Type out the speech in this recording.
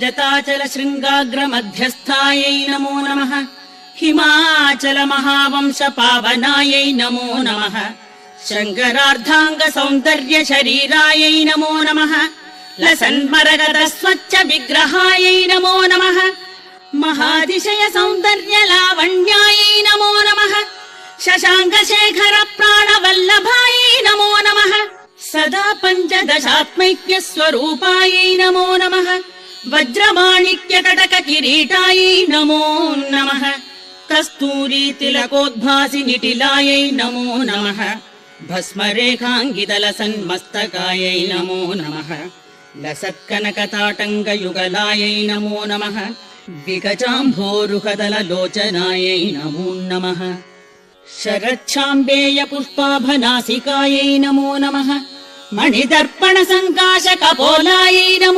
जटाचल शृङ्गाग्र मध्यस्थायै नमो नमः हिमाचल महावंश पावनायै नमो नमः शङ्करार्धाङ्ग सौन्दर्य शरीरायै नमो नमः लसन्मरगद स्वच्छ विग्रहायै नमो नमः महातिशय सौन्दर्य लावण्यायै नमो नमः शशाङ्क शेखर प्राणवल्लभायै नमो नमः सदा पञ्चदशात्मैक्य स्वरूपायै नमो नमः वज्रमाणिक्य कटक किरीटायै नमो नमः कस्तूरी तिलकोद्भासि निटिलायै नमो नमः भस्मरेखाङ्गितलसन्मस्तकायै नमो नमः लसत्कनकताटङ्गयुगलायै नमो नमः विगजाम्भोरुहदललोचनायै नमो नमः शरच्छाम्बेय पुष्पाभनासिकायै नमो नमः मणिदर्पण सङ्काश कपोलायै नमो